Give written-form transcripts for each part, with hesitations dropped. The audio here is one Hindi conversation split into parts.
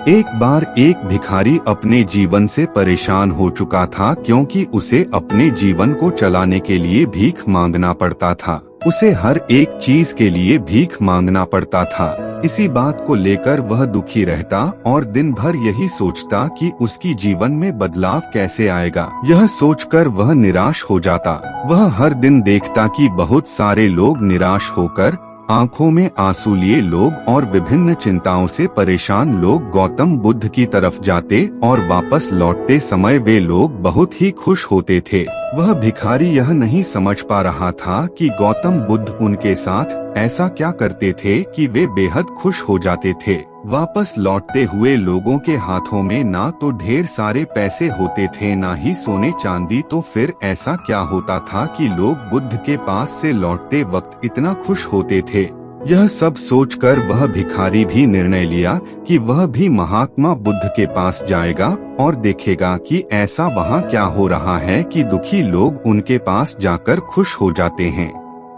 एक बार एक भिखारी अपने जीवन से परेशान हो चुका था, क्योंकि उसे अपने जीवन को चलाने के लिए भीख मांगना पड़ता था। उसे हर एक चीज के लिए भीख मांगना पड़ता था। इसी बात को लेकर वह दुखी रहता और दिन भर यही सोचता कि उसकी जीवन में बदलाव कैसे आएगा। यह सोचकर वह निराश हो जाता। वह हर दिन देखता कि बहुत सारे लोग निराश होकर आंखों में आंसू लिए लोग और विभिन्न चिंताओं से परेशान लोग गौतम बुद्ध की तरफ जाते और वापस लौटते समय वे लोग बहुत ही खुश होते थे। वह भिखारी यह नहीं समझ पा रहा था कि गौतम बुद्ध उनके साथ ऐसा क्या करते थे कि वे बेहद खुश हो जाते थे। वापस लौटते हुए लोगों के हाथों में ना तो ढेर सारे पैसे होते थे, ना ही सोने चांदी। तो फिर ऐसा क्या होता था कि लोग बुद्ध के पास से लौटते वक्त इतना खुश होते थे। यह सब सोचकर वह भिखारी भी निर्णय लिया कि वह भी महात्मा बुद्ध के पास जाएगा और देखेगा कि ऐसा वहाँ क्या हो रहा है कि दुखी लोग उनके पास जाकर खुश हो जाते हैं।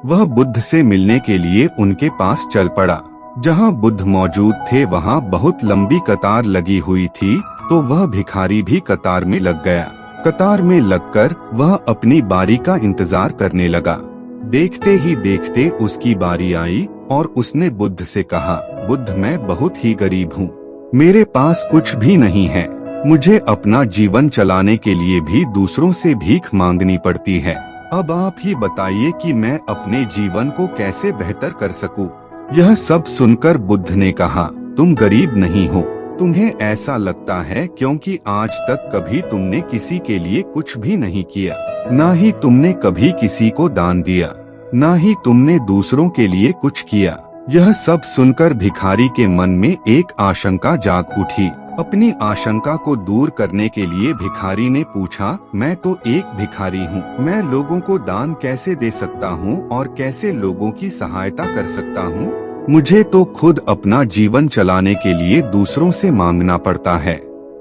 वह बुद्ध से मिलने के लिए उनके पास चल पड़ा। जहाँ बुद्ध मौजूद थे वहाँ बहुत लंबी कतार लगी हुई थी, तो वह भिखारी भी कतार में लग गया। कतार में लगकर वह अपनी बारी का इंतजार करने लगा। देखते ही देखते उसकी बारी आई और उसने बुद्ध से कहा, बुद्ध, मैं बहुत ही गरीब हूँ, मेरे पास कुछ भी नहीं है। मुझे अपना जीवन चलाने के लिए भी दूसरों से भीख मांगनी पड़ती है। अब आप ही बताइए कि मैं अपने जीवन को कैसे बेहतर कर सकूं। यह सब सुनकर बुद्ध ने कहा, तुम गरीब नहीं हो, तुम्हें ऐसा लगता है क्योंकि आज तक कभी तुमने किसी के लिए कुछ भी नहीं किया, ना ही तुमने कभी किसी को दान दिया, ना ही तुमने दूसरों के लिए कुछ किया। यह सब सुनकर भिखारी के मन में एक आशंका जाग उठी। अपनी आशंका को दूर करने के लिए भिखारी ने पूछा, मैं तो एक भिखारी हूँ, मैं लोगों को दान कैसे दे सकता हूँ और कैसे लोगों की सहायता कर सकता हूँ? मुझे तो खुद अपना जीवन चलाने के लिए दूसरों से मांगना पड़ता है।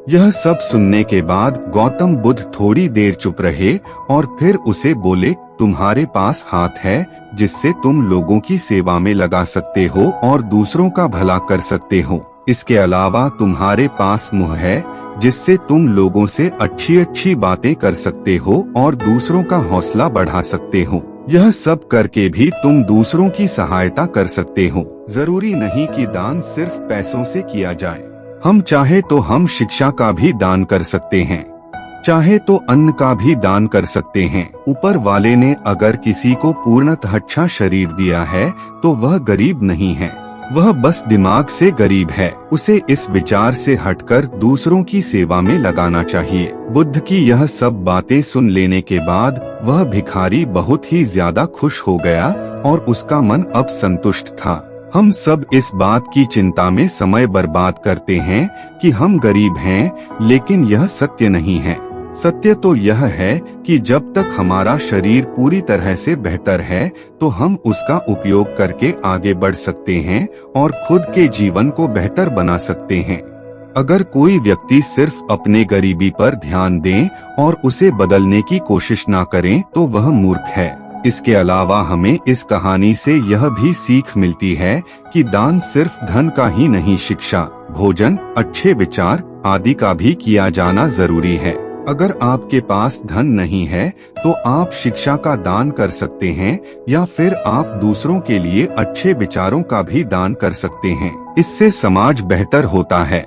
यह सब सुनने के बाद गौतम बुद्ध थोड़ी देर चुप रहे और फिर उसे बोले, तुम्हारे पास हाथ है जिससे तुम लोगों की सेवा में लगा सकते हो और दूसरों का भला कर सकते हो। इसके अलावा तुम्हारे पास मुंह है जिससे तुम लोगों से अच्छी अच्छी बातें कर सकते हो और दूसरों का हौसला बढ़ा सकते हो। यह सब करके भी तुम दूसरों की सहायता कर सकते हो। जरूरी नहीं कि दान सिर्फ पैसों से किया जाए। हम चाहे तो हम शिक्षा का भी दान कर सकते हैं, चाहे तो अन्न का भी दान कर सकते हैं। ऊपर वाले ने अगर किसी को पूर्णतः अच्छा शरीर दिया है तो वह गरीब नहीं है, वह बस दिमाग से गरीब है। उसे इस विचार से हटकर दूसरों की सेवा में लगाना चाहिए। बुद्ध की यह सब बातें सुन लेने के बाद वह भिखारी बहुत ही ज्यादा खुश हो गया और उसका मन अब संतुष्ट था। हम सब इस बात की चिंता में समय बर्बाद करते हैं कि हम गरीब हैं, लेकिन यह सत्य नहीं है। सत्य तो यह है कि जब तक हमारा शरीर पूरी तरह से बेहतर है तो हम उसका उपयोग करके आगे बढ़ सकते हैं और खुद के जीवन को बेहतर बना सकते हैं। अगर कोई व्यक्ति सिर्फ अपने गरीबी पर ध्यान दे और उसे बदलने की कोशिश ना करे तो वह मूर्ख है। इसके अलावा हमें इस कहानी से यह भी सीख मिलती है कि दान सिर्फ धन का ही नहीं, शिक्षा, भोजन, अच्छे विचार आदि का भी किया जाना जरूरी है। अगर आपके पास धन नहीं है तो आप शिक्षा का दान कर सकते हैं या फिर आप दूसरों के लिए अच्छे विचारों का भी दान कर सकते हैं। इससे समाज बेहतर होता है।